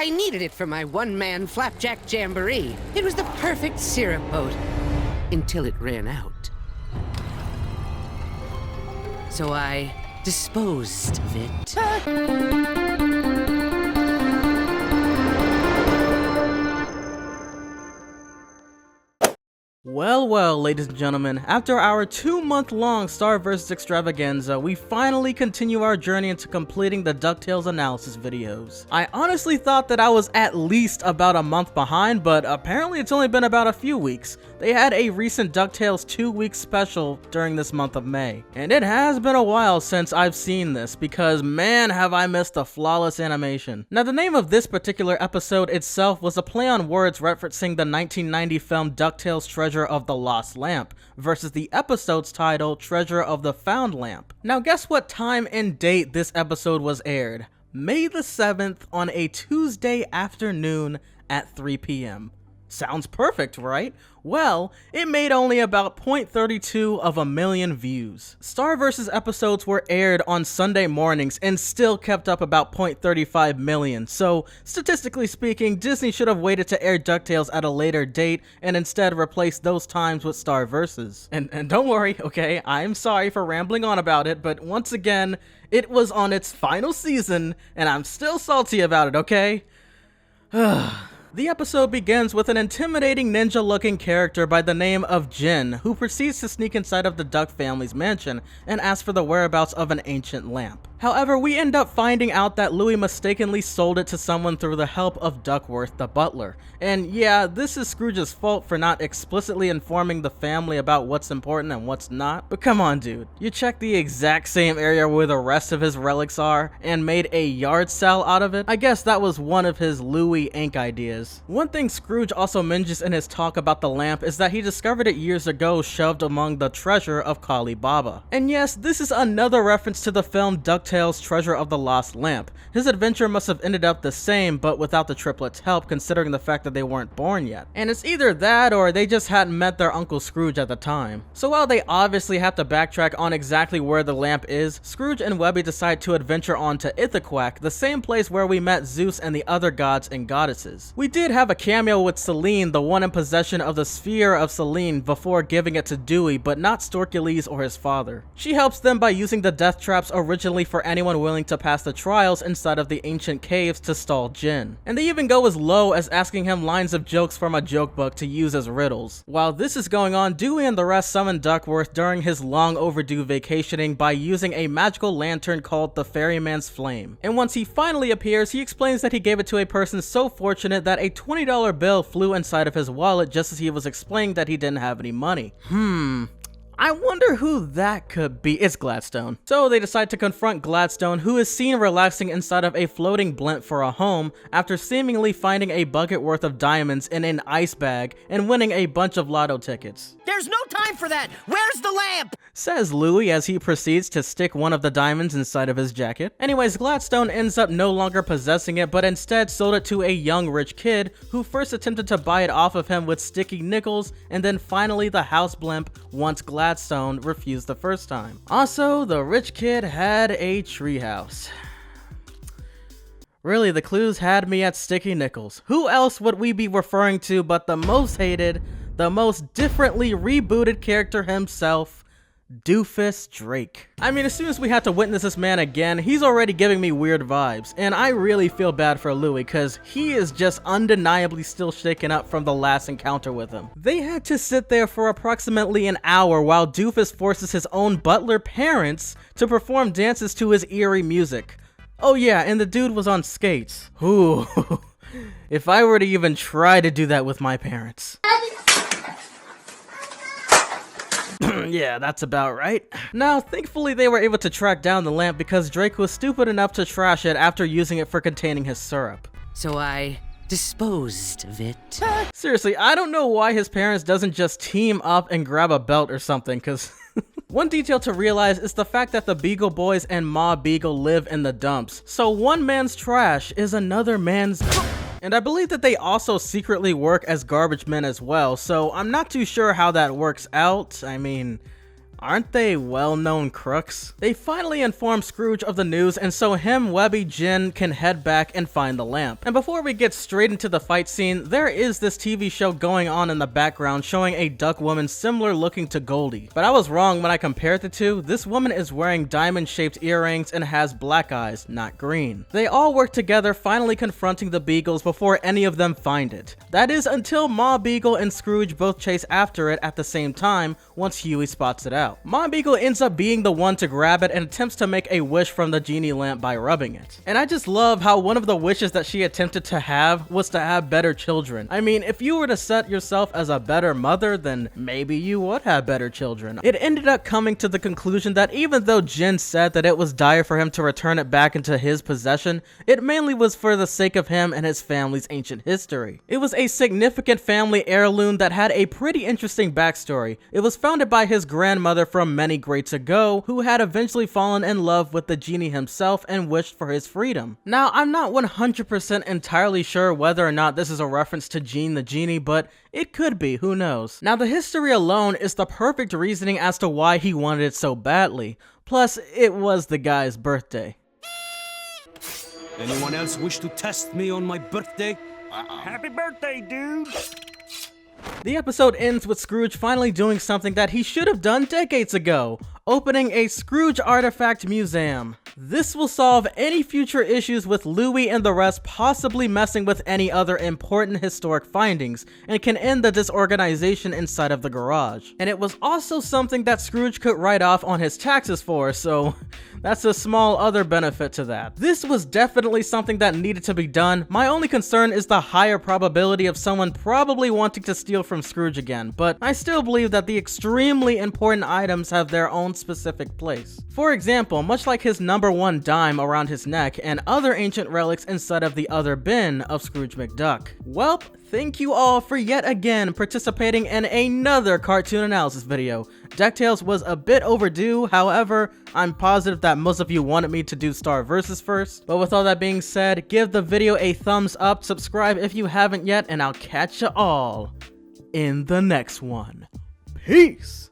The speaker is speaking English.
I needed it for my one-man flapjack jamboree. It was the perfect syrup boat. Until it ran out. So I disposed of it. Well, ladies and gentlemen, after our 2-month-long Star vs. extravaganza, we finally continue our journey into completing the DuckTales analysis videos. I honestly thought that I was at least about a month behind, but apparently it's only been about a few weeks. They had a recent DuckTales 2-week special during this month of May, and it has been a while since I've seen this, because man have I missed the flawless animation. Now the name of this particular episode itself was a play on words referencing the 1990 film DuckTales Treasure of the Lost Lamp versus the episode's title Treasure of the Found Lamp. Now guess what time and date this episode was aired? May the 7th on a Tuesday afternoon at 3 p.m. Sounds perfect, right? Well, it made only about 0.32 of a million views. Star vs. episodes were aired on Sunday mornings and still kept up about 0.35 million, so statistically speaking, Disney should have waited to air DuckTales at a later date and instead replaced those times with Star vs. And don't worry, okay, I'm sorry for rambling on about it, but once again, it was on its final season, and I'm still salty about it, okay? The episode begins with an intimidating ninja-looking character by the name of Jin, who proceeds to sneak inside of the Duck family's mansion and ask for the whereabouts of an ancient lamp. However, we end up finding out that Louie mistakenly sold it to someone through the help of Duckworth, the butler. And yeah, this is Scrooge's fault for not explicitly informing the family about what's important and what's not. But come on, dude. You checked the exact same area where the rest of his relics are and made a yard sale out of it? I guess that was one of his Louie Inc. ideas. One thing Scrooge also mentions in his talk about the lamp is that he discovered it years ago shoved among the treasure of Kali Baba. And yes, this is another reference to the film DuckTales Treasure of the Lost Lamp. His adventure must have ended up the same, but without the triplets' help, considering the fact that they weren't born yet. And it's either that or they just hadn't met their Uncle Scrooge at the time. So while they obviously have to backtrack on exactly where the lamp is, Scrooge and Webby decide to adventure on to Ithaquack, the same place where we met Zeus and the other gods and goddesses. We did have a cameo with Selene, the one in possession of the sphere of Selene, before giving it to Dewey, but not Storkules or his father. She helps them by using the death traps originally for anyone willing to pass the trials inside of the ancient caves to stall Jin. And they even go as low as asking him lines of jokes from a joke book to use as riddles. While this is going on, Dewey and the rest summon Duckworth during his long overdue vacationing by using a magical lantern called the Ferryman's Flame. And once he finally appears, he explains that he gave it to a person so fortunate that a $20 bill flew inside of his wallet just as he was explaining that he didn't have any money. I wonder who that could be. It's Gladstone. So they decide to confront Gladstone, who is seen relaxing inside of a floating blimp for a home after seemingly finding a bucket worth of diamonds in an ice bag and winning a bunch of lotto tickets. There's no time for that! Where's the lamp? Says Louie as he proceeds to stick one of the diamonds inside of his jacket. Anyways, Gladstone ends up no longer possessing it, but instead sold it to a young rich kid who first attempted to buy it off of him with sticky nickels, and then finally the house blimp once Gladstone refused the first time. Also, the rich kid had a treehouse. Really, the clues had me at sticky nickels. Who else would we be referring to but the most hated, the most differently rebooted character himself, Doofus Drake. I mean, as soon as we had to witness this man again, he's already giving me weird vibes, and I really feel bad for Louie cause he is just undeniably still shaken up from the last encounter with him. They had to sit there for approximately an hour while Doofus forces his own butler parents to perform dances to his eerie music. Oh yeah, and the dude was on skates. Ooh, if I were to even try to do that with my parents. Yeah, that's about right. Now, thankfully they were able to track down the lamp because Drake was stupid enough to trash it after using it for containing his syrup. So I disposed of it. Seriously, I don't know why his parents doesn't just team up and grab a belt or something, cause one detail to realize is the fact that the Beagle Boys and Ma Beagle live in the dumps, so one man's trash is another man's. And I believe that they also secretly work as garbage men as well, so I'm not too sure how that works out. I mean, Aren't they well-known crooks? They finally inform Scrooge of the news, and so him, Webby, Jin can head back and find the lamp. And before we get straight into the fight scene, there is this TV show going on in the background showing a duck woman similar looking to Goldie. But I was wrong when I compared the two. This woman is wearing diamond-shaped earrings and has black eyes, not green. They all work together, finally confronting the Beagles before any of them find it. That is until Ma Beagle and Scrooge both chase after it at the same time once Huey spots it out. Ma Beagle ends up being the one to grab it and attempts to make a wish from the genie lamp by rubbing it. And I just love how one of the wishes that she attempted to have was to have better children. I mean, if you were to set yourself as a better mother, then maybe you would have better children. It ended up coming to the conclusion that even though Jin said that it was dire for him to return it back into his possession, it mainly was for the sake of him and his family's ancient history. It was a significant family heirloom that had a pretty interesting backstory. It was founded by his grandmother from many greats ago, who had eventually fallen in love with the genie himself and wished for his freedom. Now, I'm not 100% entirely sure whether or not this is a reference to Gene the Genie, but it could be, who knows. Now, the history alone is the perfect reasoning as to why he wanted it so badly. Plus, it was the guy's birthday. Anyone else wish to test me on my birthday? Happy birthday, dude! The episode ends with Scrooge finally doing something that he should have done decades ago, opening a Scrooge Artifact Museum. This will solve any future issues with Louie and the rest possibly messing with any other important historic findings, and can end the disorganization inside of the garage. And it was also something that Scrooge could write off on his taxes for, so that's a small other benefit to that. This was definitely something that needed to be done. My only concern is the higher probability of someone probably wanting to steal from Scrooge again, but I still believe that the extremely important items have their own specific place. For example, much like his #1 dime around his neck and other ancient relics inside of the other bin of Scrooge McDuck. Welp, thank you all for yet again participating in another cartoon analysis video. Ducktales was a bit overdue, however, I'm positive that most of you wanted me to do Star Versus first. But with all that being said, give the video a thumbs up, subscribe if you haven't yet, and I'll catch ya all in the next one. Peace!